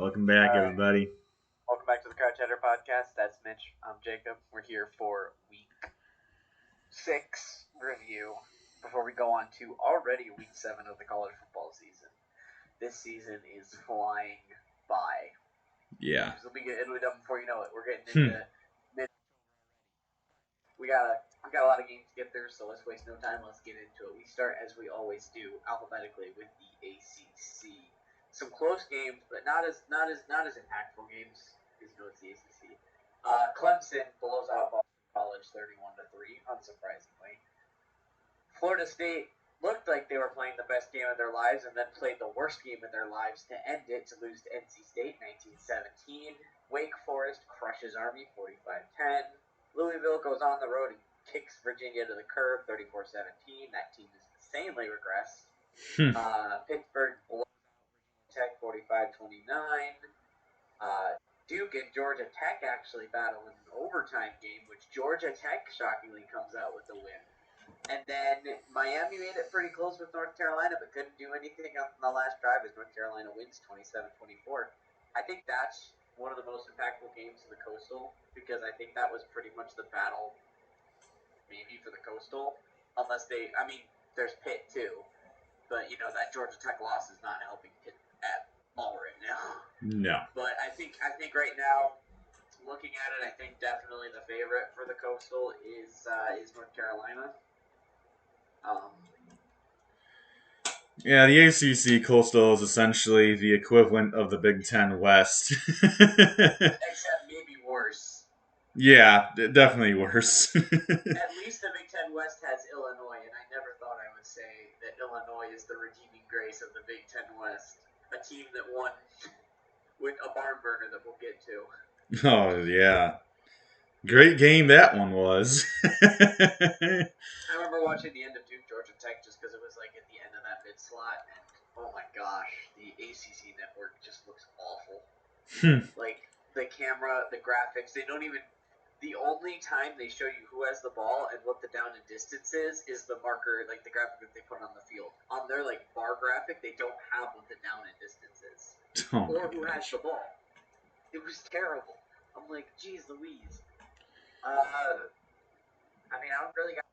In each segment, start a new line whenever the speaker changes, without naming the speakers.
Welcome back,
All right.
everybody.
Welcome back to the Couch Header Podcast. That's Mitch. I'm Jacob. We're here for week 6 review before we go on to already week 7 of the college football season. This season is flying by.
Yeah.
It'll be done before you know it. We're getting into mid. We got a lot of games to get through, so let's waste no time. Let's get into it. We start as we always do, alphabetically with the ACC. Some close games, but not as impactful games because you know it's the ACC. Clemson blows out Boston College 31-3, unsurprisingly. Florida State looked like they were playing the best game of their lives and then played the worst game of their lives to end it, to lose to NC State 1917. Wake Forest crushes Army 45-10. Louisville goes on the road and kicks Virginia to the curb 34-17. That team is insanely regressed. Pittsburgh blows Tech 45-29. Duke and Georgia Tech actually battle in an overtime game, which Georgia Tech shockingly comes out with the win. And then Miami made it pretty close with North Carolina, but couldn't do anything on the last drive as North Carolina wins 27-24. I think that's one of the most impactful games of the Coastal because I think that was pretty much the battle maybe for the Coastal. There's Pitt too. But, that Georgia Tech loss is not helping Pitt at all right now.
No.
But I think right now, looking at it, I think definitely the favorite for the Coastal is North Carolina.
Yeah, the ACC Coastal is essentially the equivalent of the Big Ten West.
Except maybe worse.
Yeah, definitely worse.
At least the Big Ten West has Illinois, and I never thought I would say that Illinois is the redeeming grace of the Big Ten West. A team that won with a barn burner that we'll get to.
Oh, yeah. Great game that one was.
I remember watching the end of Duke Georgia Tech just because it was like at the end of that mid slot, and oh my gosh, the ACC network just looks awful. Like the camera, the graphics, they don't even. The only time they show you who has the ball and what the down and distance is the marker, like the graphic that they put on the field. On their like bar graphic, they don't have what the down and distance is, or who has the ball. It was terrible. I'm like, geez Louise. I don't really got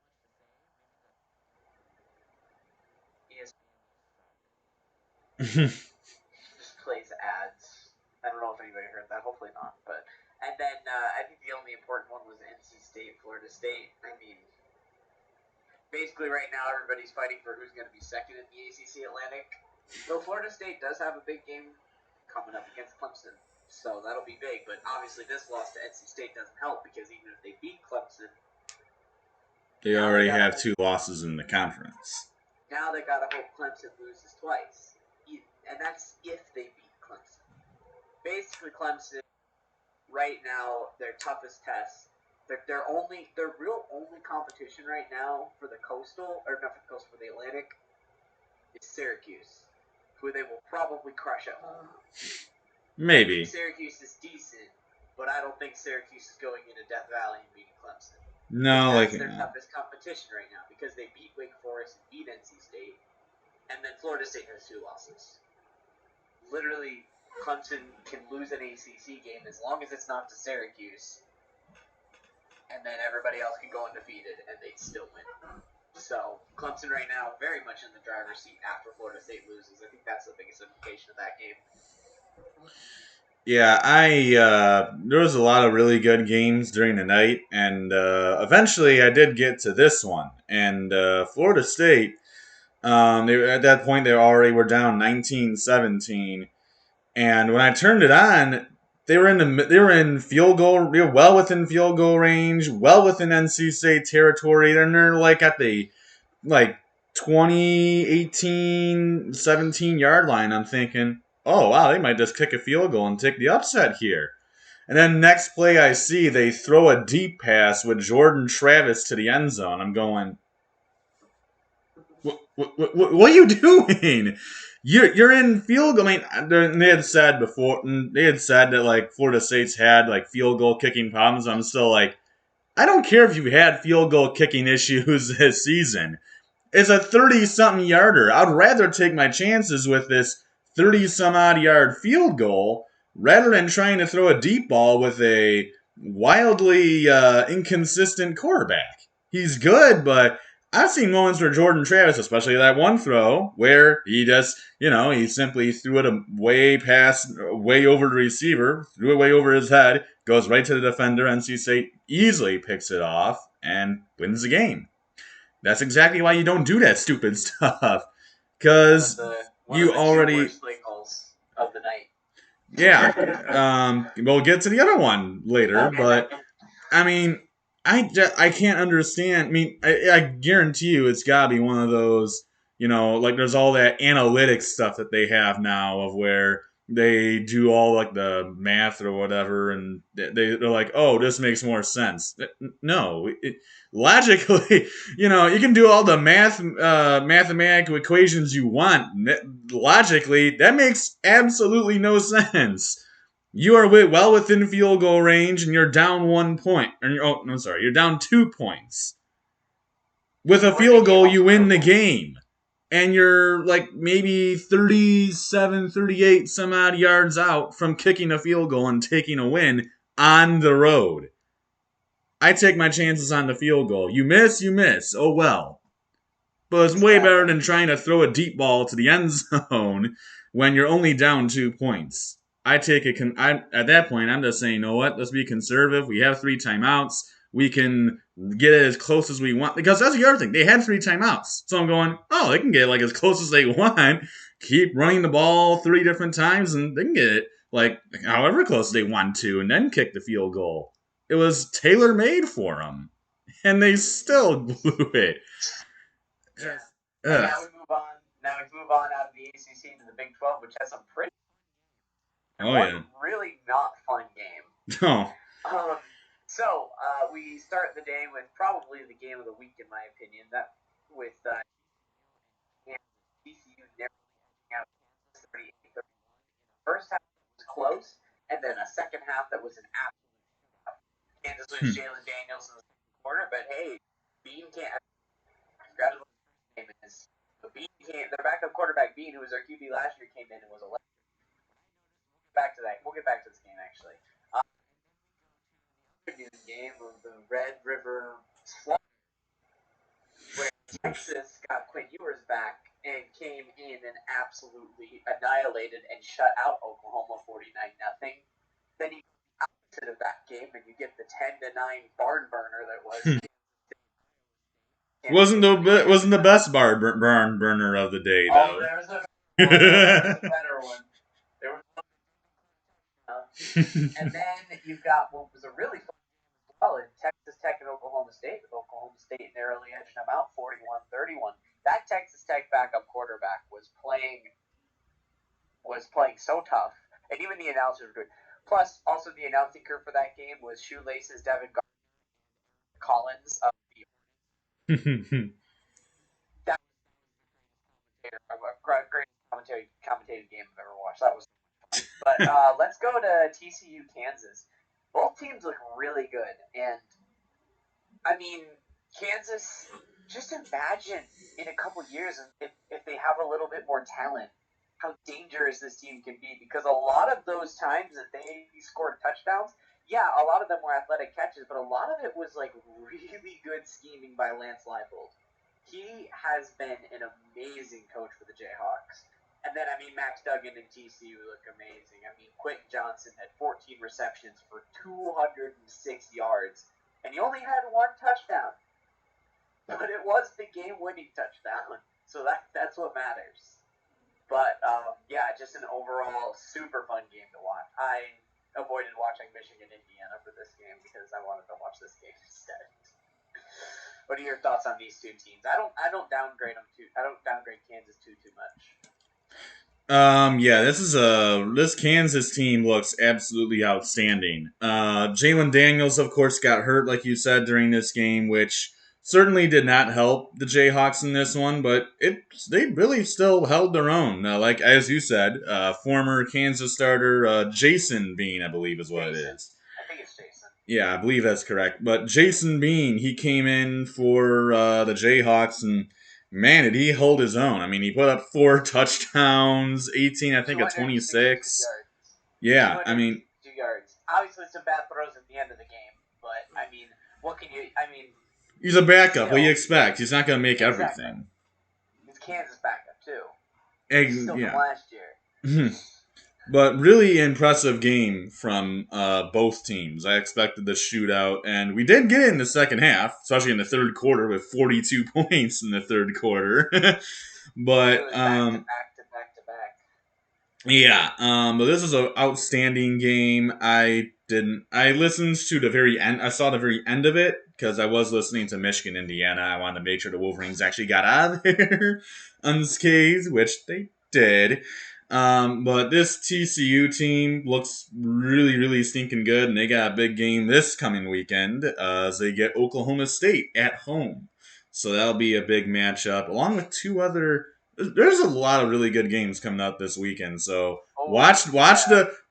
just plays ads. I don't know if anybody heard that. Hopefully not. And then I think the only important one was NC State, Florida State. Basically right now everybody's fighting for who's going to be second in the ACC Atlantic. Though Florida State does have a big game coming up against Clemson, so that'll be big. But obviously this loss to NC State doesn't help because even if they beat Clemson,
they already have 2 losses in the conference.
Now they got to hope Clemson loses twice. And that's if they beat Clemson. Basically, Clemson, right now, their toughest test, their real only competition right now for the Coastal, or not for the Coastal, for the Atlantic, is Syracuse, who they will probably crush at home.
Maybe.
Syracuse is decent, but I don't think Syracuse is going into Death Valley and beating Clemson.
No,
that's their toughest competition right now because they beat Wake Forest and beat NC State, and then Florida State has 2 losses. Literally, Clemson can lose an ACC game as long as it's not to Syracuse, and then everybody else can go undefeated and they'd still win. So Clemson right now very much in the driver's seat after Florida State loses. I think that's the biggest implication of that game.
Yeah, there was a lot of really good games during the night, and eventually I did get to this one. And Florida State, at that point they already were down 19-17, and when I turned it on, they were in field goal, they were well within field goal range, well within NC State territory. They're like at the 20, 18, 17 yard line. I'm thinking, oh, wow, they might just kick a field goal and take the upset here. And then next play I see, they throw a deep pass with Jordan Travis to the end zone. I'm going, what are you doing? You're in field goal. I mean, they had said before, that Florida State's had field goal kicking problems. I'm still like, I don't care if you've had field goal kicking issues this season. It's a 30-something yarder. I'd rather take my chances with this 30-some-odd yard field goal rather than trying to throw a deep ball with a wildly inconsistent quarterback. He's good, but I've seen moments where Jordan Travis, especially that one throw, where he just, he simply threw it way over the receiver, threw it way over his head, goes right to the defender. NC State easily picks it off and wins the game. That's exactly why you don't do that stupid stuff. Because
one of
you
the two
already.
worst play calls of the night.
Yeah. We'll get to the other one later,
Okay.
but I mean, I can't understand. I mean, I guarantee you it's got to be one of those, like there's all that analytics stuff that they have now of where they do all like the math or whatever, and they're like, oh, this makes more sense. No, logically, you can do all the mathematical equations you want. Logically, that makes absolutely no sense. You are well within field goal range, and you're down 1 point. You're down 2 points. With a field goal, you win the game. And you're like maybe 37, 38 some odd yards out from kicking a field goal and taking a win on the road. I take my chances on the field goal. You miss, you miss. Oh well. But it's way better than trying to throw a deep ball to the end zone when you're only down 2 points. At that point, I'm just saying, you know what? Let's be conservative. We have 3 timeouts. We can get it as close as we want. Because that's the other thing. They had 3 timeouts. So I'm going, they can get like as close as they want. Keep running the ball 3 different times and they can get it like however close they want to and then kick the field goal. It was tailor made for them. And they still blew it.
Yeah. Now we move on. Out of the ACC to the Big 12, which has some pretty really not fun game.
No.
So we start the day with probably the game of the week, in my opinion. That with TCU narrowing out 38-31. First half was close, and then a second half that was an absolute. Kansas was Jalen Daniels in the second quarter, but hey, Bean can't. Congratulations. But Bean came. Their backup quarterback Bean, who was their QB last year, came in and was electric. Back to that. We'll get back to this game actually. Game of the Red River Slaughter, where Texas got Quinn Ewers back and came in and absolutely annihilated and shut out Oklahoma 49-0. Then you get the opposite of that game and you get the 10-9 barn burner that was.
Wasn't the best barn burner of the day though.
There was a better one. There was and then you've got what was a really fun game as well in Texas Tech and Oklahoma State, with Oklahoma State narrowly edging them out 41-31. That Texas Tech backup quarterback was playing so tough, and even the announcers were good. Plus, also the announcing crew for that game was Shoelaces, Devin Collins of the that was a great commentated game I've ever watched. That was fun. But let's go to TCU Kansas. Both teams look really good, and I mean Kansas. Just imagine in a couple years if they have a little bit more talent, how dangerous this team can be. Because a lot of those times that they scored touchdowns, yeah, a lot of them were athletic catches, but a lot of it was like really good scheming by Lance Leipold. He has been an amazing coach for the Jayhawks. And then, I mean, Max Duggan and TCU look amazing. I mean, Quentin Johnson had 14 receptions for 206 yards, and he only had one touchdown. But it was the game-winning touchdown, so that's what matters. But, yeah, just an overall super fun game to watch. I avoided watching Michigan-Indiana for this game because I wanted to watch this game instead. What are your thoughts on these two teams? I don't downgrade Kansas too much.
Yeah, this Kansas team looks absolutely outstanding. Jalen Daniels, of course, got hurt, like you said, during this game, which certainly did not help the Jayhawks in this one, but they really still held their own. Like as you said, former Kansas starter Jason Bean, I believe is what it is.
I think it's Jason.
Yeah, I believe that's correct. But Jason Bean, he came in for the Jayhawks, and man, did he hold his own. I mean, he put up 4 touchdowns, 18, I think, of 26. Yeah, I mean,
262 yards. Obviously, some bad throws at the end of the game, but I mean, what can you? I mean,
he's a backup. What do you
still,
expect? He's not going to make
exactly.
everything.
It's Kansas backup too. Still from
Yeah.
last year.
But really impressive game from both teams. I expected the shootout, and we did get it in the second half, especially in the third quarter with 42 points in the third quarter.
It
but
was back to back to back to back.
yeah, but this is an outstanding game. I didn't. I listened to the very end. I saw the very end of it because I was listening to Michigan, Indiana. I wanted to make sure the Wolverines actually got out of there unscathed, which they did. But this TCU team looks really, really stinking good, and they got a big game this coming weekend as they get Oklahoma State at home. So that'll be a big matchup, along with two other. There's a lot of really good games coming up this weekend. So
Oh yeah.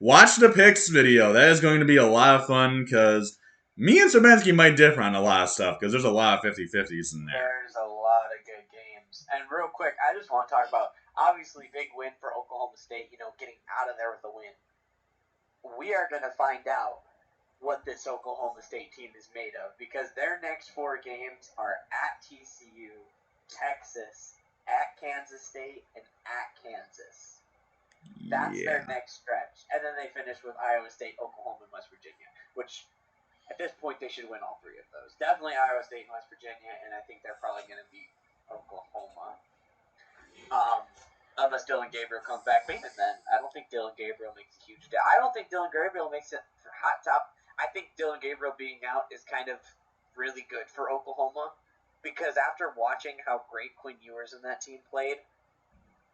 watch the picks video. That is going to be a lot of fun because me and Sabensky might differ on a lot of stuff because there's a lot of 50-50s in there.
There's a lot of good games. And real quick, I just want to talk about obviously big win for Oklahoma State. Getting out of there with a win. We are going to find out what this Oklahoma State team is made of because their next four games are at TCU, Texas, at Kansas State, and at Kansas. That's their
Yeah.
next stretch. And then they finish with Iowa State, Oklahoma, and West Virginia, which at this point they should win all three of those. Definitely Iowa State and West Virginia, and I think they're probably going to beat Oklahoma. Unless Dylan Gabriel comes back clean, and then I don't think Dylan Gabriel makes a huge deal. I don't think Dylan Gabriel makes it for hot top. I think Dylan Gabriel being out is kind of really good for Oklahoma because after watching how great Quinn Ewers and that team played,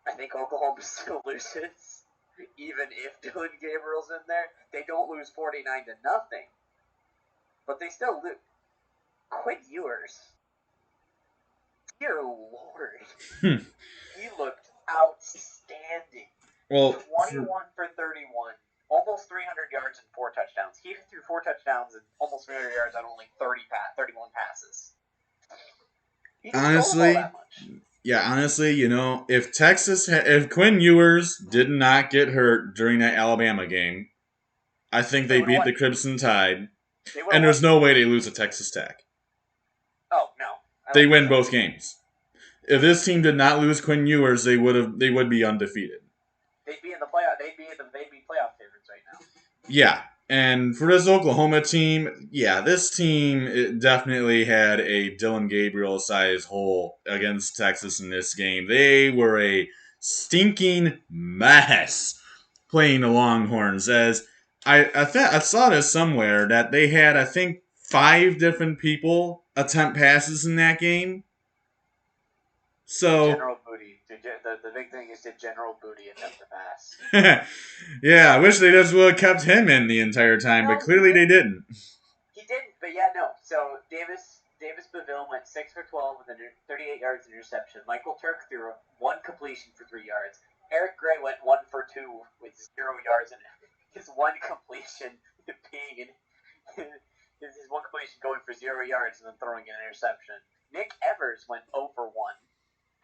I think Oklahoma still loses. Even if Dylan Gabriel's in there, they don't lose 49-0, but they still lose. Quinn Ewers, dear Lord, he looked outstanding.
Well,
21 for 31, almost 300 yards and four touchdowns. He threw four touchdowns and almost 300 yards on only 31 passes. He didn't throw the ball
honestly,
that much.
yeah, honestly, if Quinn Ewers did not get hurt during that Alabama game, I think
They
they
would have
beat
won.
the Crimson Tide,
They would have
and
won.
there's no way they lose to Texas Tech.
Oh no, I
They
don't think
win
so.
both games. If this team did not lose Quinn Ewers, they would be undefeated.
They'd be in the playoff. They'd be playoff favorites right now.
Yeah, and for this Oklahoma team, yeah, this team it definitely had a Dylan Gabriel sized hole against Texas in this game. They were a stinking mess playing the Longhorns. As I saw this somewhere that they had I think 5 different people attempt passes in that game.
Did
So
General Booty? The big thing is did General Booty attempt to pass?
yeah, I wish they just would have kept him in the entire time, but
No, he
clearly they
didn't.
didn't.
He didn't, but yeah, no. So Davis Baville went 6 for 12 with 38 yards interception. Michael Turk threw one completion for 3 yards. Eric Gray went 1 for 2 with 0 yards and his one completion being his one completion going for 0 yards and then throwing an interception. Nick Evers went 0 for 1,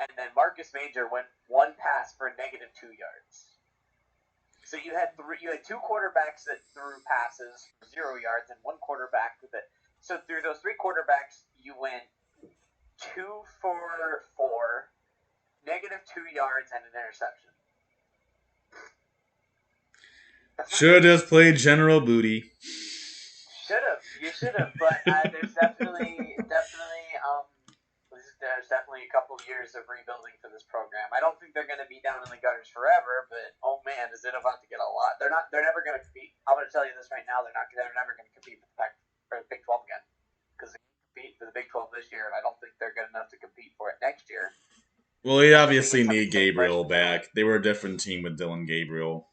and then Marcus Major went one pass for -2 yards. So you had two quarterbacks that threw passes for 0 yards and one quarterback that. So through those three quarterbacks, you went 2 for 4, -2 yards, and an interception.
Should have just played General Booty.
You should have, but there's definitely a couple of years of rebuilding for this program. I don't think they're going to be down in the gutters forever, but oh man, is it about to get a lot? They're never going to compete. I'm going to tell you this right now. They're never going to compete for the Big 12 again because they compete for the Big 12 this year, and I don't think they're good enough to compete for it next year.
Well, they
Unless they
obviously
get some
need
big
Gabriel
freshman talent.
back. They were a different team with Dylan Gabriel.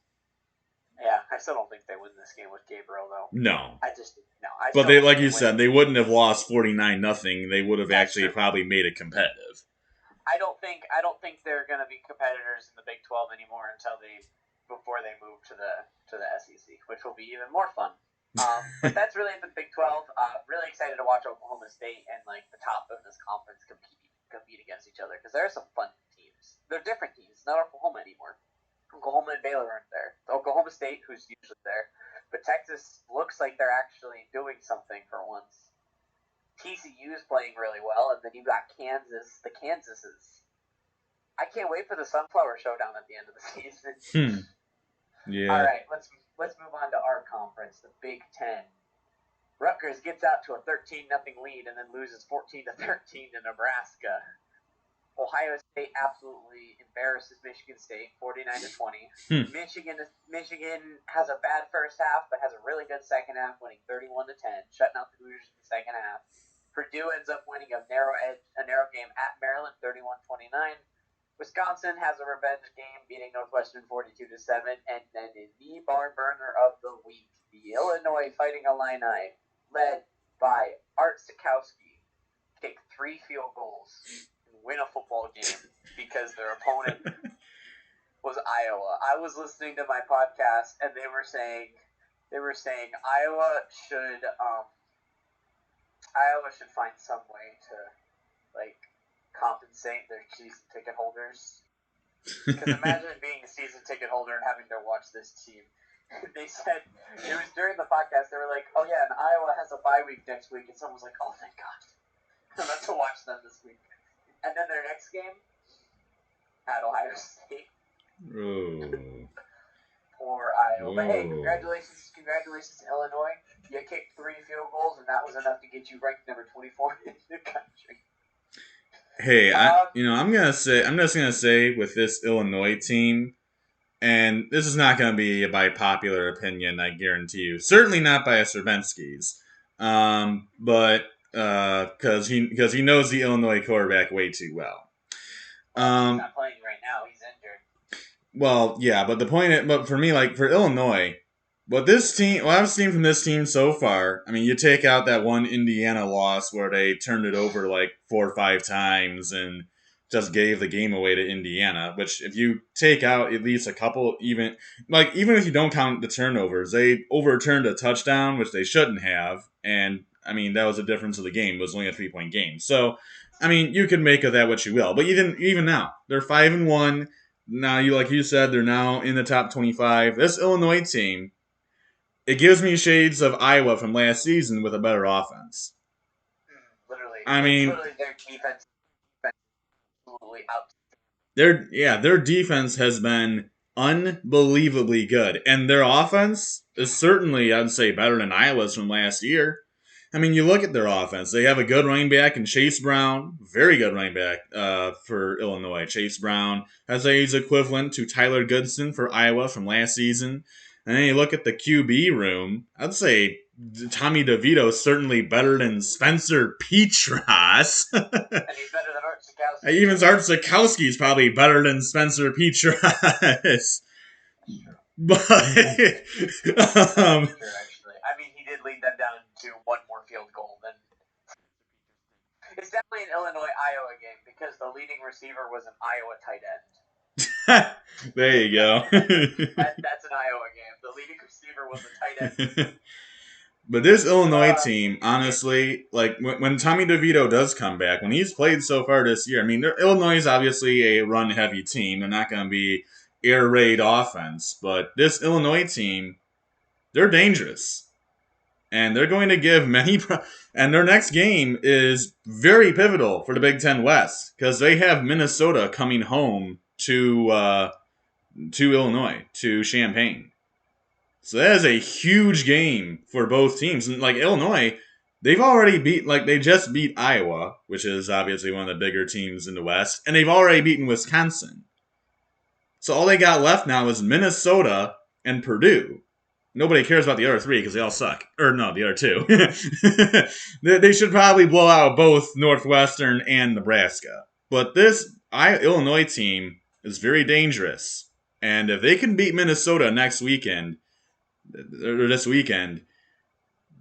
Yeah, I still don't think they win this game with Gabriel though.
No.
I just no. I
But
still
they,
don't
like
think
you
they win
said,
this
they
game.
wouldn't have lost 49-0. They would have
That's
actually
true.
probably made it competitive.
I don't think they're going to be competitors in the Big 12 anymore before they move to the SEC, which will be even more fun. But that's really the Big 12. Really excited to watch Oklahoma State and like the top of this conference compete against each other because there are some fun teams. They're different teams. It's not Oklahoma anymore. Oklahoma and Baylor aren't there. Oklahoma State, who's just usually there. But Texas looks like they're actually doing something for once. TCU is playing really well, and then you got Kansas. The Kansases. I can't wait for the Sunflower Showdown at the end of the season.
Yeah.
All right, let's move on to our conference, the Big Ten. Rutgers gets out to a 13-0 lead and then loses 14-13 to Nebraska. Ohio State absolutely embarrasses Michigan State, 49-20. Michigan has a bad first half, but has a really good second half, winning 31-10, shutting out the Hoosiers in the second half. Purdue ends up winning a narrow game at Maryland, 31-29. Wisconsin has a revenge game, beating Northwestern 42-7, and then in the barn burner of the week, the Illinois Fighting Illini, led by Art Sikowski, kick 3 field goals and win a football game because their opponent was Iowa. I was listening to my podcast, and they were saying Iowa should find some way to compensate their season ticket holders. Because imagine being a season ticket holder and having to watch this team. They said, it was during the podcast, they were like, oh yeah, and Iowa has a bye week next week, and someone was like, oh thank God, I'm about to watch them this week. And then their next game at Ohio State.
Oh.
Poor Iowa. But hey, congratulations to Illinois. You kicked 3 field goals, and that was enough to get you ranked number 24 in the country.
Hey, I'm just gonna say with this Illinois team, and this is not gonna be by popular opinion, I guarantee you. Certainly not by a Cervensky's, but because he knows the Illinois quarterback way too well.
He's not playing right now. He's injured.
Well, yeah, but for me, like for Illinois, I've seen from this team so far, I mean, you take out that one Indiana loss where they turned it over like 4 or 5 times and just gave the game away to Indiana, which if you take out at least a couple, even if you don't count the turnovers, they overturned a touchdown, which they shouldn't have, and I mean, that was the difference of the game. It was only a 3-point game. So, I mean, you can make of that what you will, but even now, they're 5-1. Now, like you said, they're now in the top 25. This Illinois team, it gives me shades of Iowa from last season with a better offense.
Literally.
I mean,
literally their defense absolutely out.
Their defense has been unbelievably good. And their offense is certainly, I'd say, better than Iowa's from last year. I mean, you look at their offense. They have a good running back in Chase Brown. Very good running back for Illinois. Chase Brown has he's equivalent to Tyler Goodson for Iowa from last season. And then you look at the QB room. I'd say Tommy DeVito is certainly better than Spencer Petras.
And he's better than Art Sikowski.
Even Art Sikowski is probably better than Spencer Petras. But
Sure, actually. I mean, he did lead them down to 1 more field goal than. It's definitely an Illinois-Iowa game because the leading receiver was an Iowa tight end.
There you go.
That's an Iowa game. The leading receiver was a tight end.
But this Illinois team, honestly, like when Tommy DeVito does come back, when he's played so far this year, I mean, Illinois is obviously a run-heavy team. They're not going to be air raid offense, but this Illinois team, they're dangerous. And they're going to give and their next game is very pivotal for the Big Ten West because they have Minnesota coming home to Illinois, to Champaign. So that is a huge game for both teams. And like Illinois, they just beat Iowa, which is obviously one of the bigger teams in the West, and they've already beaten Wisconsin. So all they got left now is Minnesota and Purdue. Nobody cares about the other 3 because they all suck. Or no, the other 2. They should probably blow out both Northwestern and Nebraska. But this Illinois team is very dangerous. And if they can beat Minnesota this weekend,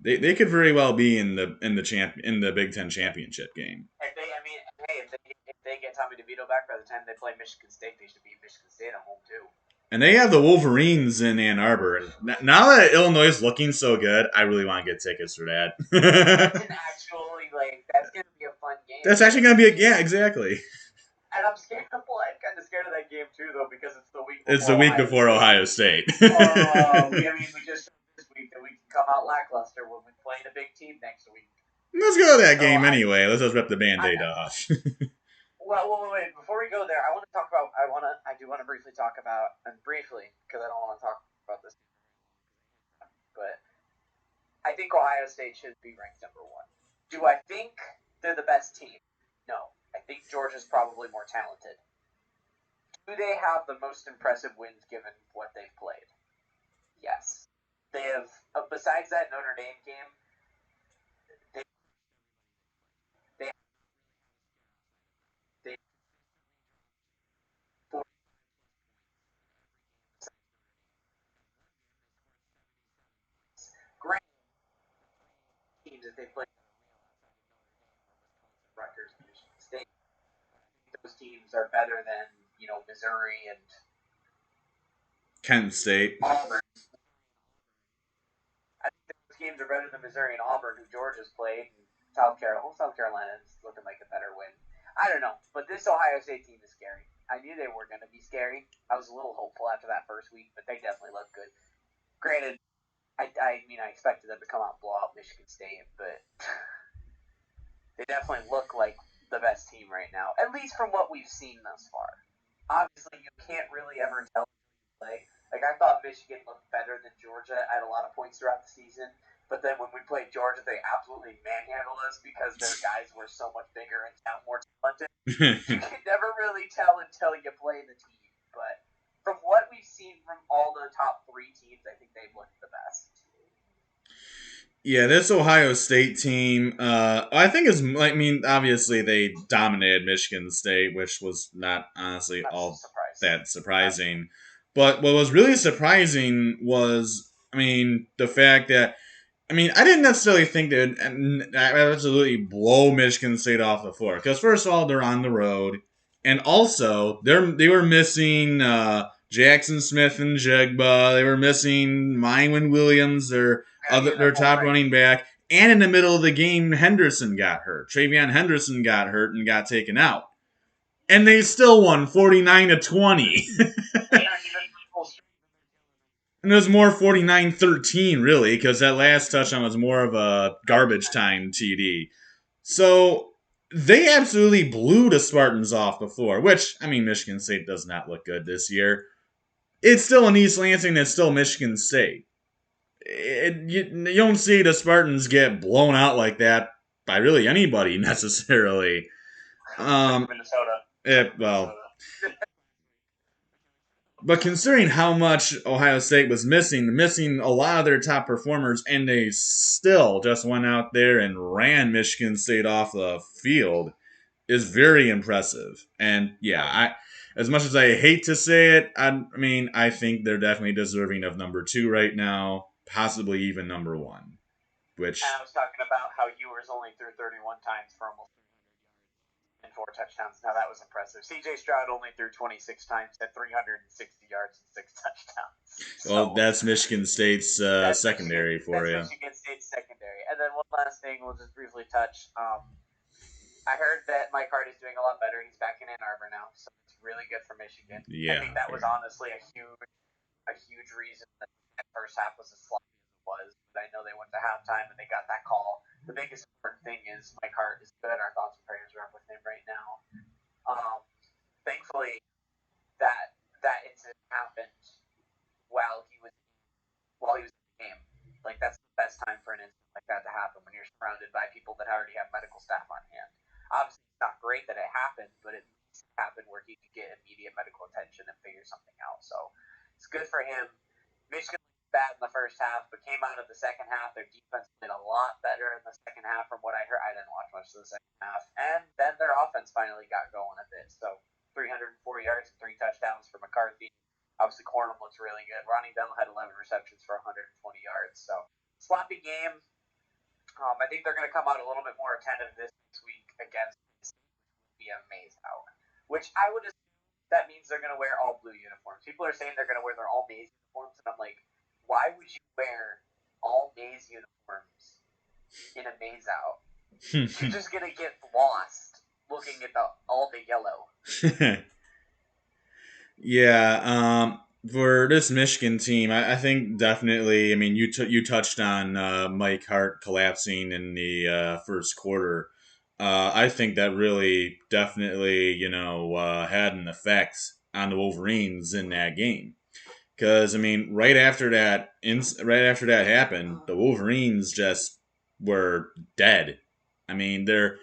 they could very well be in the Big Ten championship game.
If they get Tommy DeVito back by the time they play Michigan State, they should beat Michigan State at home too.
And they have the Wolverines in Ann Arbor. Now that Illinois is looking so good, I really want to get tickets for that.
That's going to be a fun game.
That's actually going to be yeah, exactly.
And I'm kind of scared of that that game too, though, because it's the week
It's
before
the week
Ohio
before
State.
Ohio State.
We just this week that we can come out lackluster when we play a big team next week.
Let's go to that
So
game anyway. Let's just rip the
I,
Band-Aid off.
well, wait. Before we go there, I want to talk about. I do want to briefly talk about, and briefly because I don't want to talk about this, but I think Ohio State should be ranked number one. Do I think they're the best team? No. I think Georgia's probably more talented. Do they have the most impressive wins given what they've played? Yes. They have, besides that Notre Dame game, they, they, they four great teams that they played. Rutgers, Michigan State. Those teams are better than Missouri and
Kent State.
Auburn. I think those games are better than Missouri and Auburn, who Georgia's played. And South Carolina. Well, South Carolina is looking like a better win. I don't know, but this Ohio State team is scary. I knew they were going to be scary. I was a little hopeful after that first week, but they definitely look good. Granted, I mean, I expected them to come out and blow out Michigan State, but they definitely look like the best team right now, at least from what we've seen thus far. Obviously, you can't really ever tell. Like I thought Michigan looked better than Georgia at a lot of points throughout the season, but then when we played Georgia, they absolutely manhandled us because their guys were so much bigger and more talented. You can never really tell until you play the team. But from what we've seen from all the top three teams, I think they've looked the best.
Yeah, this Ohio State team, I think is. I mean, obviously they dominated Michigan State, which was not honestly all that surprising. But what was really surprising was, I mean, the fact that, I mean, I didn't necessarily think they would absolutely blow Michigan State off the floor because first of all, they're on the road, and also they were missing Jackson Smith and Jigba. They were missing Myron Williams, their top running back, and in the middle of the game, Henderson got hurt. Travion Henderson got hurt and got taken out, and they still won 49-20. And it was more 49-13, really, because that last touchdown was more of a garbage time TD. So they absolutely blew the Spartans off the floor, which, I mean, Michigan State does not look good this year. It's still in East Lansing, it's still Michigan State. You don't see the Spartans get blown out like that by really anybody necessarily.
Minnesota.
Well, but considering how much Ohio State was missing a lot of their top performers, and they still just went out there and ran Michigan State off the field, is very impressive. And yeah, as much as I hate to say it, I mean, I think they're definitely deserving of number 2 right now, possibly even number 1. Which
I was talking about how Ewers only threw 31 times for almost and 4 touchdowns. Now that was impressive. C.J. Stroud only threw 26 times at 360 yards and 6 touchdowns.
Well, that's Michigan State's secondary for you.
That's Michigan State's secondary. And then one last thing we'll just briefly touch. I heard that Mike Hart is doing a lot better. He's back in Ann Arbor now, so it's really good for Michigan.
Yeah,
I think that was honestly a huge reason that first half was as sloppy as it was. But I know they went to halftime and they got that call. The biggest important thing is Mike Hart is good. Our thoughts and prayers are up with him right now. Thankfully, that incident happened while he was in the game. Like that's the best time for an incident like that to happen when you're surrounded by people that already have medical staff on hand. Obviously, it's not great that it happened, but it happened where he could get immediate medical attention and figure something out. So it's good for him. Michigan was bad in the first half, but came out of the second half. Their defense played a lot better in the second half from what I heard. I didn't watch much of the second half. And then their offense finally got going a bit. So 304 yards and 3 touchdowns for McCarthy. Obviously, Cornum looks really good. Ronnie Bell had 11 receptions for 120 yards. So sloppy game. I think they're going to come out a little bit more attentive this week against be amazed out. Which I would assume that means they're going to wear all blue uniforms. People are saying they're going to wear their all maize uniforms, and I'm like, why would you wear all maize uniforms in a maze out? You're just going to get lost looking at all the yellow.
Yeah, for this Michigan team, I think definitely. I mean, you touched on Mike Hart collapsing in the first quarter. I think that really definitely had an effect on the Wolverines in that game. Because I mean, right after that happened, the Wolverines just were dead. I mean, they're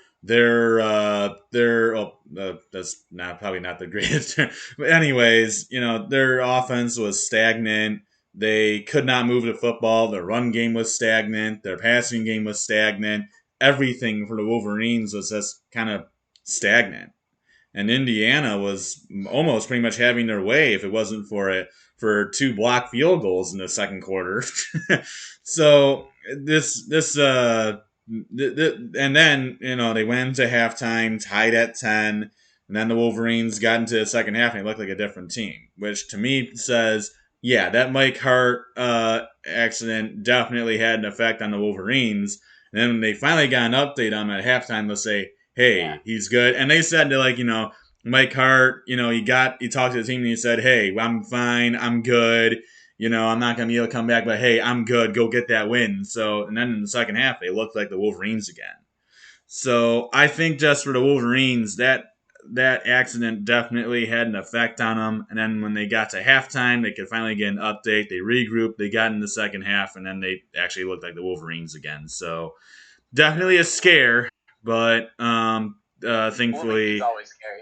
that's not probably not the greatest, but anyways, their offense was stagnant. They could not move the football. Their run game was stagnant. Their passing game was stagnant. Everything for the Wolverines was just kind of stagnant, and Indiana was almost pretty much having their way if it wasn't for it for two block field goals in the second quarter. So and then they went into halftime tied at 10, and then the Wolverines got into the second half and they looked like a different team, which to me says, yeah, that Mike Hart accident definitely had an effect on the Wolverines. And then when they finally got an update on him at halftime, they'll say,
Yeah.
hey, he's good. And they said to Mike Hart, he talked to the team and he said, hey, I'm fine, I'm good. I'm not gonna be able to come back, but hey, I'm good. Go get that win. So, and then in the second half, they looked like the Wolverines again. So I think just for the Wolverines, that accident definitely had an effect on them. And then when they got to halftime, they could finally get an update. They regrouped. They got in the second half, and then they actually looked like the Wolverines again. So definitely a scare, but
Wolverines is
thankfully,
always scary.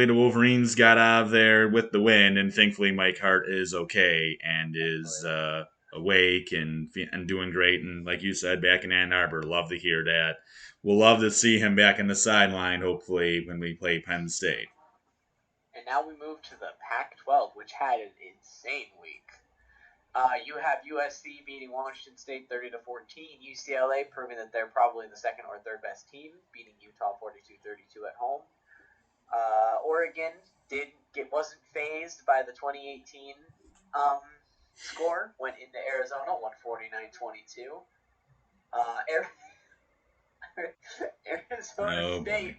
the Wolverines got out of there with the win, and thankfully Mike Hart is okay and is
Thankfully.
awake and doing great. And like you said, back in Ann Arbor, love to hear that. We'll love to see him back in the sideline. Hopefully, when we play Penn State.
And now we move to the Pac-12, which had an insane week. You have USC beating Washington State 30-14. UCLA proving that they're probably the second or third best team, beating Utah 42-32 at home. Oregon wasn't phased by the 2018 um, score. Went into Arizona, won 49-22. Uh, Arizona
Oh boy.
State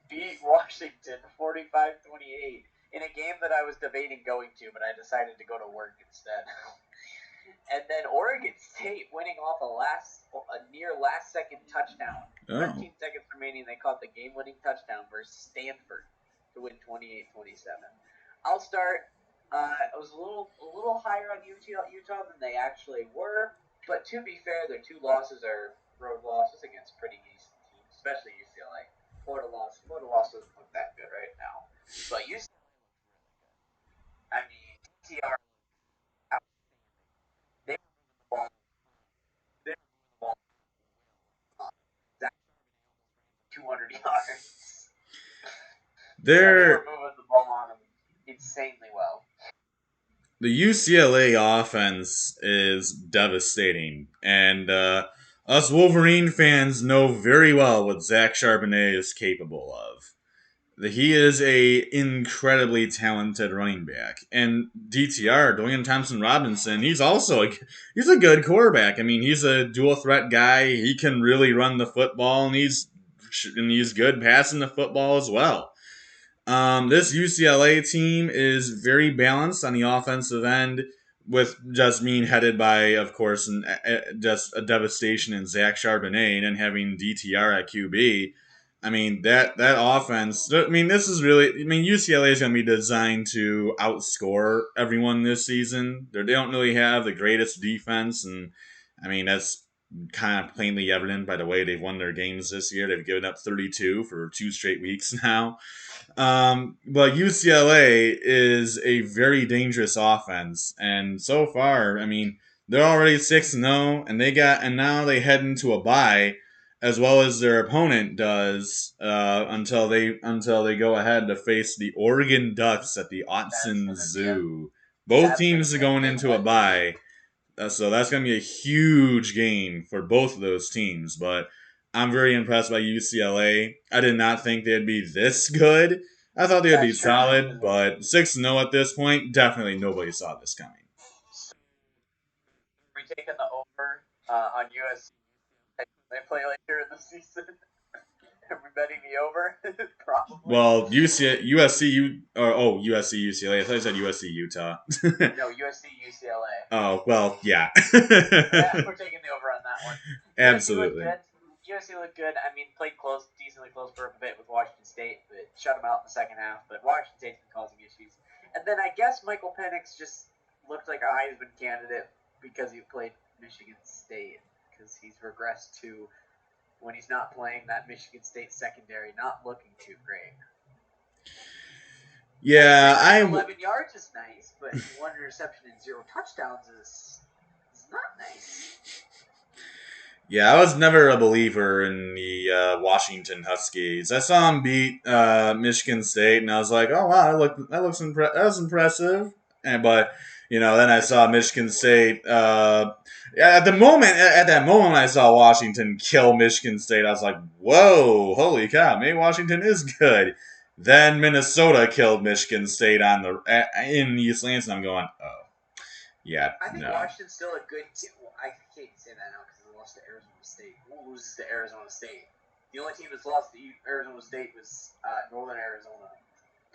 beat Washington 45-28 in a game that I was debating going to, but I decided to go to work instead. And then Oregon State winning off a near last second touchdown.
Oh
13 seconds remaining, they caught the game winning touchdown versus Stanford to win 28-27. I'll start. I was a little higher on Utah than they actually were, but to be fair, their two losses are road losses against pretty decent teams, especially UCLA. Florida loss doesn't look that good right now, but UCLA looks really good. I mean, TR they were moving the ball. They were moving the ball at will. Zach Charbonnet almost ran for 200 yards. So they were
they're
moving the ball on him insanely well.
the UCLA offense is devastating, and us Wolverine fans know very well what Zach Charbonnet is capable of. He is a incredibly talented running back, and DTR Dwayne Thompson Robinson. He's a good quarterback. I mean, he's a dual threat guy. He can really run the football, and he's good passing the football as well. This UCLA team is very balanced on the offensive end, with just being headed by, of course, just a devastation in Zach Charbonnet, and then having DTR at QB. I mean that offense. I mean, this is really. I mean, UCLA is going to be designed to outscore everyone this season. They don't really have the greatest defense, and I mean that's kind of plainly evident by the way they've won their games this year. They've given up 32 for 2 straight weeks now. But UCLA is a very dangerous offense, and so far, I mean, they're already 6-0, and now they head into a bye, as well as their opponent does, until they go ahead to face the Oregon Ducks at the
That's
Autzen
gonna be a
Zoo. Both
that's gonna
teams are
be a
going
big
into a
one.
bye, so that's going to be a huge game for both of those teams. But I'm very impressed by UCLA. I did not think they'd be this good. I thought they'd be
That's true.
solid, but 6-0 at this point, definitely nobody saw this coming.
So we taking the over on USC. They play later in the season. Are we betting the over? Probably.
Well, USC, USC, UCLA. I thought you said USC, Utah.
No, USC, UCLA.
Oh, well, yeah.
Yeah, we're taking the over on that one. USC looked
Absolutely.
good. USC looked good. I mean, played close, decently close for a bit with Washington State, but shut them out in the second half. But Washington State's been causing issues. And then I guess Michael Penix just looked like a Heisman candidate because he played Michigan State, because he's regressed to when he's not playing that Michigan State secondary, not looking too great.
Yeah,
611 yards is nice, but one interception and 0 touchdowns is not nice.
Yeah, I was never a believer in the Washington Huskies. I saw them beat Michigan State, and I was like, "Oh wow, that was impressive." But then I saw Michigan State. At that moment, when I saw Washington kill Michigan State, I was like, "Whoa, holy cow! Maybe Washington is good." Then Minnesota killed Michigan State in East Lansing. I'm going, "Oh, yeah,
I think
no."
Washington's still a good team. Well, I can't say that now because they lost to Arizona State. Who loses to Arizona State? The only team that's lost to Arizona State was Northern Arizona.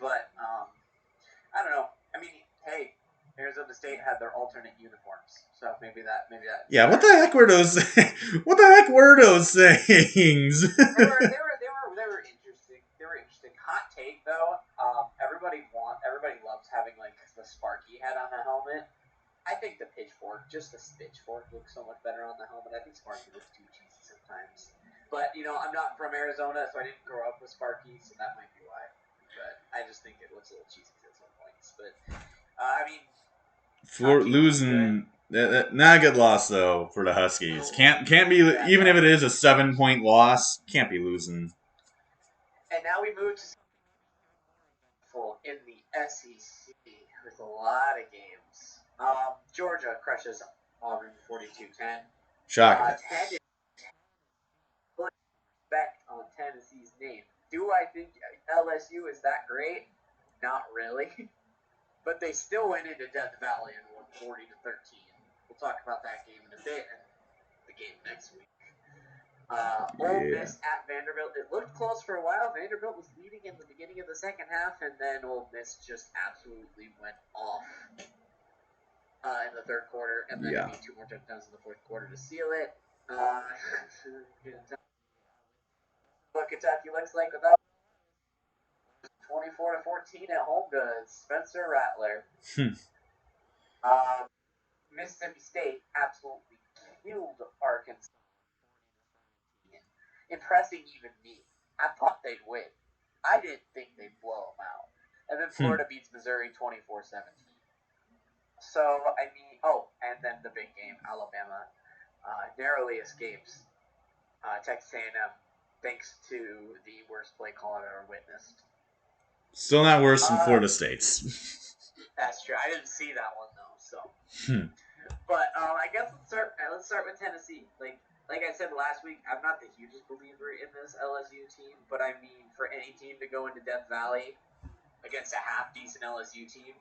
But I don't know. I mean, hey, Arizona State had their alternate uniforms, so maybe that.
Yeah, what the heck were those? What the heck were those things?
They were interesting. They were interesting. Hot take though. Everybody loves having like the Sparky head on the helmet. I think the just the pitchfork, looks so much better on the helmet. I think Sparky looks too cheesy sometimes. But I'm not from Arizona, so I didn't grow up with Sparky, so that might be why. But I just think it looks a little cheesy at some points. But I mean,
For
team looked good.
losing, not a good loss though for the Huskies. Can't be, even if it is a 7 point loss. Can't be losing.
And now we move to full in the SEC with a lot of games. Georgia crushes Auburn 42-10.
Shocker.
10 is respect on Tennessee's name. Do I think LSU is that great? Not really. But they still went into Death Valley and won 40-13. We'll talk about that game in a bit and the game next week. Ole Miss at Vanderbilt. It looked close for a while. Vanderbilt was leading in the beginning of the second half, and then Ole Miss just absolutely went off in the third quarter, and then they beat 2 more touchdowns in the fourth quarter to seal it. What Kentucky looks like without 24-14 at home to Spencer Rattler. Mississippi State absolutely killed Arkansas, impressing even me. I thought they'd win. I didn't think they'd blow them out. And then Florida beats Missouri 24-17. So, I mean, and then the big game, Alabama narrowly escapes Texas A&M thanks to the worst play call I've ever witnessed.
Still not worse than Florida State's.
That's true. I didn't see that one though. So, but I guess let's start with Tennessee. Like I said last week, I'm not the hugest believer in this LSU team, but I mean, for any team to go into Death Valley against a half decent LSU team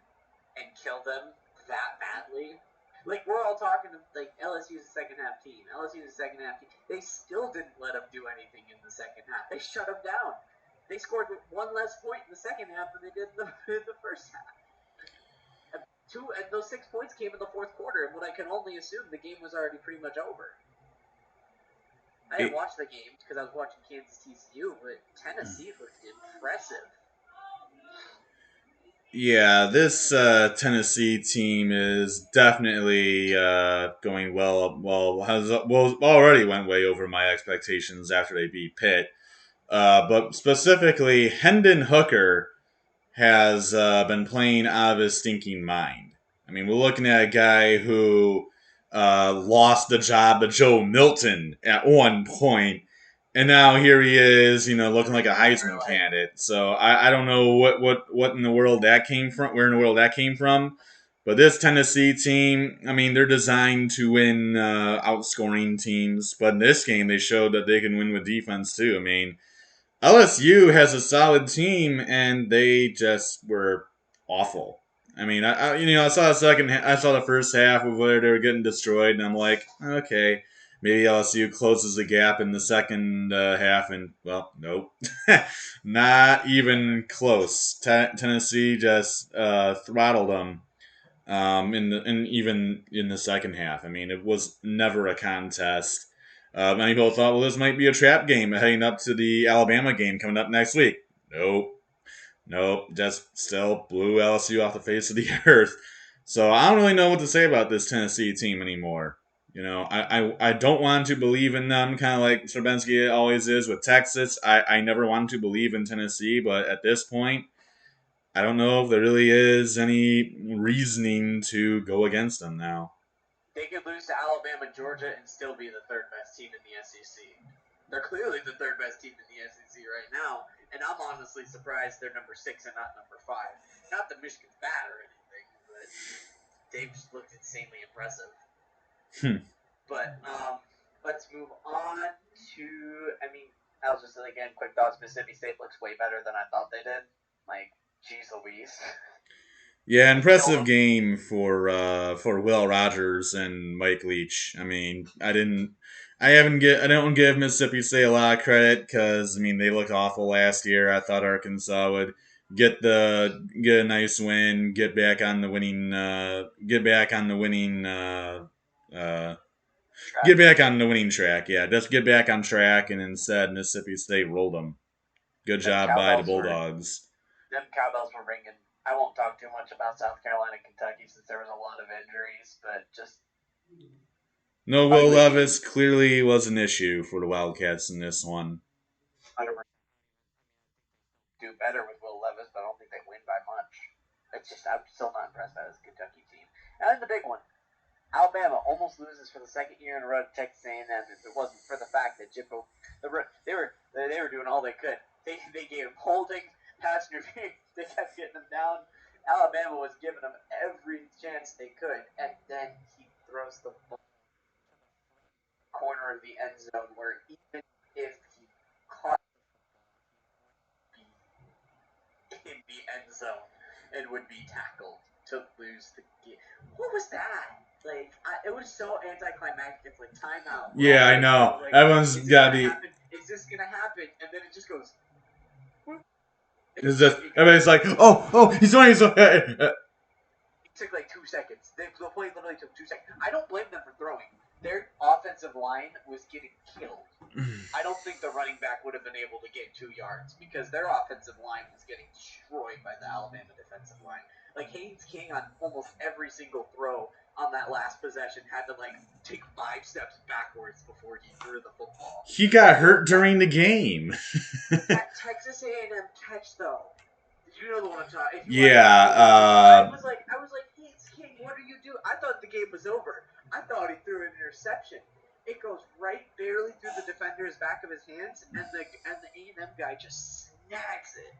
and kill them that badly. Like, we're all talking like LSU's a second half team. LSU's a second half team. They still didn't let them do anything in the second half. They shut them down. They scored one less point in the second half than they did in the first half. And those 6 points came in the fourth quarter, and what I can only assume the game was already pretty much over. I didn't watch the game because I was watching Kansas TCU, but Tennessee looked impressive.
Yeah, this Tennessee team is definitely going well. Already went way over my expectations after they beat Pitt. But specifically, Hendon Hooker has been playing out of his stinking mind. I mean, we're looking at a guy who lost the job to Joe Milton at one point, and now here he is, looking like a Heisman candidate. So I don't know what in the world that came from, where in the world that came from. But this Tennessee team, I mean, they're designed to win outscoring teams. But in this game, they showed that they can win with defense too. I mean, LSU has a solid team, and they just were awful. I mean, I saw the first half of where they were getting destroyed, and I'm like, okay. maybe LSU closes the gap in the second half, and well, nope, not even close. Tennessee just throttled them even in the second half. I mean, it was never a contest. Many people thought, well, this might be a trap game heading up to the Alabama game coming up next week. Nope. Nope, just still blew LSU off the face of the earth. So I don't really know what to say about this Tennessee team anymore. You know, I don't want to believe in them, kind of like Stravinsky always is with Texas. I never wanted to believe in Tennessee, but at this point, I don't know if there really is any reasoning to go against them now.
They could lose to Alabama, Georgia, and still be the third best team in the SEC. They're clearly the third best team in the SEC right now, and I'm honestly surprised they're number 6 and not number 5. Not that Michigan's bad or anything, but they've just looked insanely impressive.
Hmm.
But let's move on to. I mean, I was just again quick thoughts. Mississippi State looks way better than I thought they did. Like, geez Louise.
Yeah, impressive game for Will Rogers and Mike Leach. I mean, I don't give Mississippi State a lot of credit because I mean they looked awful last year. I thought Arkansas would get a nice win, uh, get back on the winning track. Yeah, just get back on track, and instead Mississippi State rolled them. Good
Them
job by the
cowbells were
Bulldogs.
them cowbells were ringing. I won't talk too much about South Carolina, Kentucky, since there was a lot of injuries, but just
No, Will
ugly
Levis
games.
clearly was an issue for the Wildcats in this one.
100% do better with Will Levis, but I don't think they win by much. It's just I'm still not impressed by this Kentucky team. And then the big one, Alabama almost loses for the second year in a row to Texas A&M. If it wasn't for the fact that Jimbo, they were doing all they could. They gave him holding, pass interference. They kept getting him down. Alabama was giving them every chance they could, and then he throws the corner of the end zone where even if he caught in the end zone and would be tackled to lose the game. What was that? Like, it was so anticlimactic. It's like timeout. We're all
Yeah, I
waiting for
know.
it. Like,
Everyone's
is this
gotta
gonna
be.
happen? Is this gonna happen? And then it just goes.
It's just
It goes.
everybody's like, oh, he's doing so.
It took like 2 seconds. The play literally took 2 seconds. I don't blame them for throwing. Their offensive line was getting killed. I don't think the running back would have been able to get 2 yards because their offensive line was getting destroyed by the Alabama defensive line. Like Haynes King on almost every single throw on that last possession had to like take 5 steps backwards before he threw the football.
He got hurt during the game.
That Texas A&M catch though. You know the one I'm talking. If you watch
Yeah,
the game, I was like, Haynes King, what are you doing? I thought the game was over. I thought he threw an interception. It goes right barely through the defender's back of his hands, and the A&M guy just snags it.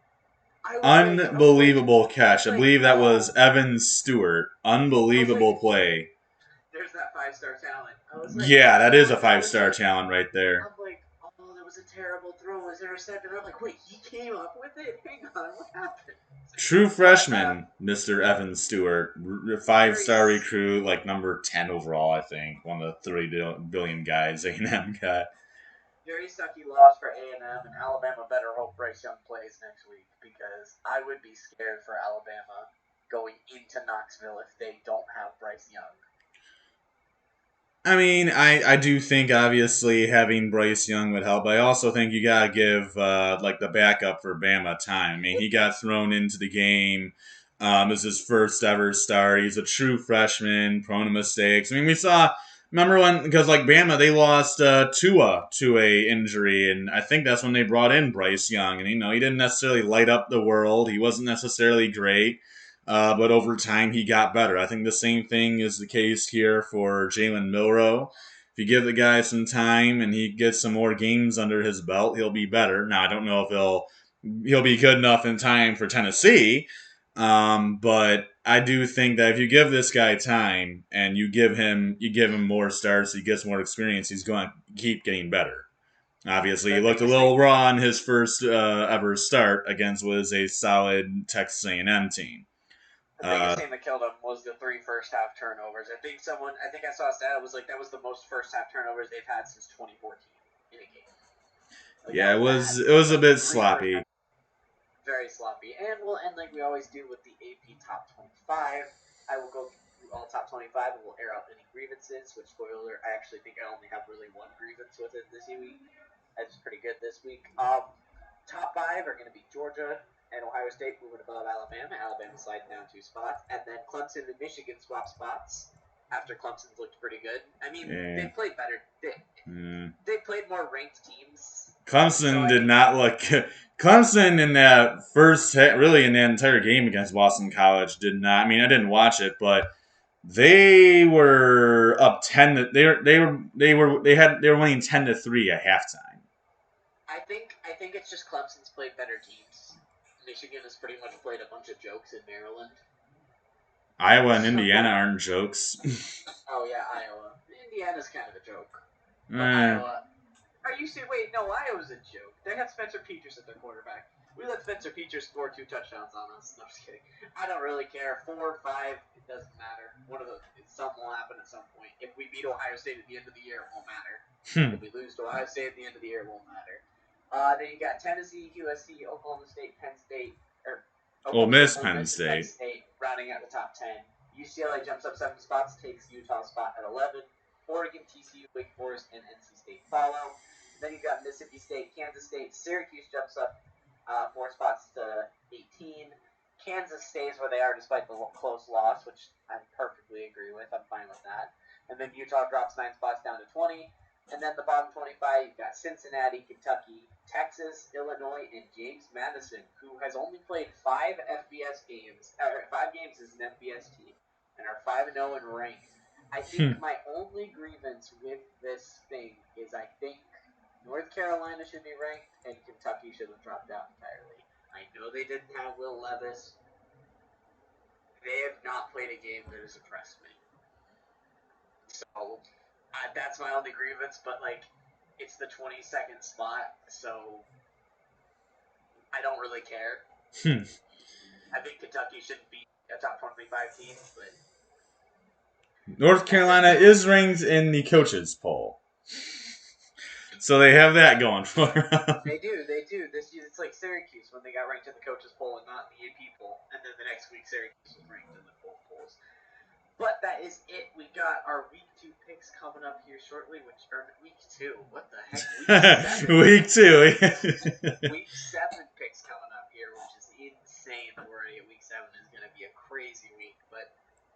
I was
unbelievable catch. I
like,
believe that was
oh.
Evan Stewart. Unbelievable
Like,
play.
there's that 5-star talent. I was like,
Yeah, that is a
I was
five-star
like,
talent right there.
I'm like, oh, that was a terrible throw. Was intercepted. I'm like, wait, he came up with it. Hang on, what happened?
True
But
freshman, Mr. Evan Stewart,
very,
five-star recruit, like number 10 overall, I think. One of the 30 billion guys A&M got.
very sucky loss for A&M, and Alabama better hope Bryce Young plays next week because I would be scared for Alabama going into Knoxville if they don't have Bryce Young.
I mean, I do think obviously having Bryce Young would help. But I also think you gotta give like the backup for Bama time. I mean, he got thrown into the game. This is his first ever start. He's a true freshman, prone to mistakes. I mean, we saw. Remember when because like Bama they lost Tua to a injury, and I think that's when they brought in Bryce Young. And he didn't necessarily light up the world. He wasn't necessarily great. But over time, he got better. I think the same thing is the case here for Jalen Milrow. If you give the guy some time and he gets some more games under his belt, he'll be better. Now, I don't know if he'll be good enough in time for Tennessee, but I do think that if you give this guy time and you give him more starts, he gets more experience, he's going to keep getting better. Obviously, he
The
looked a
biggest
little
thing,
raw in his first ever start against what is a solid Texas A&M team.
The biggest thing that killed them was the 3 first half turnovers. I think I saw a stat. It was like that was the most first half turnovers they've had since 2014 in a game. Like,
yeah,
that
it was
was
it
bad.
was a
Like
bit
3 first
sloppy.
half, very sloppy. And we'll end like we always do with the AP top 25. I will go through all top 25 and we'll air out any grievances. Which, spoiler, I actually think I only have really one grievance with it this week. That's pretty good this week. Top 5 are going to be Georgia and Ohio State moving above Alabama. Alabama sliding down 2 spots. And then Clemson and Michigan swap spots after Clemson's looked pretty good. I mean, they played better. They played more ranked teams.
Clemson did not look. Clemson in that really in that entire game against Boston College did not. I mean, I didn't watch it, but they were up 10. They were winning 10-3 at halftime.
I think it's just Clemson's played better teams. Michigan has pretty much played a bunch of jokes in Maryland.
Iowa and Indiana aren't jokes.
Oh yeah, Iowa. Indiana's kind of a joke. But Iowa. Are you serious? Wait, no, Iowa's a joke. They have Spencer Peters at their quarterback. We let Spencer Peters score 2 touchdowns on us. No, I'm just kidding. I don't really care. 4 or 5, it doesn't matter. Something will happen at some point. If we beat Ohio State at the end of the year, it won't matter. If we lose to Ohio State at the end of the year, it won't matter. Then you got Tennessee, USC, Oklahoma State, Penn State, or
Ole Miss,
Penn State, rounding out the top 10. UCLA jumps up 7 spots, takes Utah's spot at 11. Oregon, TCU, Wake Forest, and NC State follow. Then you got Mississippi State, Kansas State. Syracuse jumps up 4 spots to 18. Kansas stays where they are despite the close loss, which I perfectly agree with. I'm fine with that. And then Utah drops 9 spots down to 20. And then the bottom 25, you've got Cincinnati, Kentucky, Texas, Illinois, and James Madison, who has only played 5 FBS games, 5 games as an FBS team, and are 5-0 and ranked. I think my only grievance with this thing is I think North Carolina should be ranked and Kentucky should have dropped out entirely. I know they didn't have Will Levis. They have not played a game that has impressed me. So that's my only grievance, but like it's the 22nd spot, so I don't really care. I think Kentucky shouldn't be a top 25 team, but
North Carolina is ranked in the coaches poll. So they have that going for them.
They do. This year, it's like Syracuse when they got ranked in the coaches poll and not in the AP poll, and then the next week Syracuse was ranked in the poll polls. But that is it. We got our week 2 picks coming up here shortly, week 2. What the heck? Week 7. Week 7 picks coming up here, which is insane. Already at week 7 is going to be a crazy week. But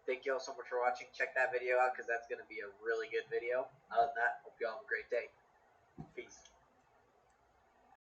thank you all so much for watching. Check that video out because that's going to be a really good video. Other than that, hope you all have a great day. Peace.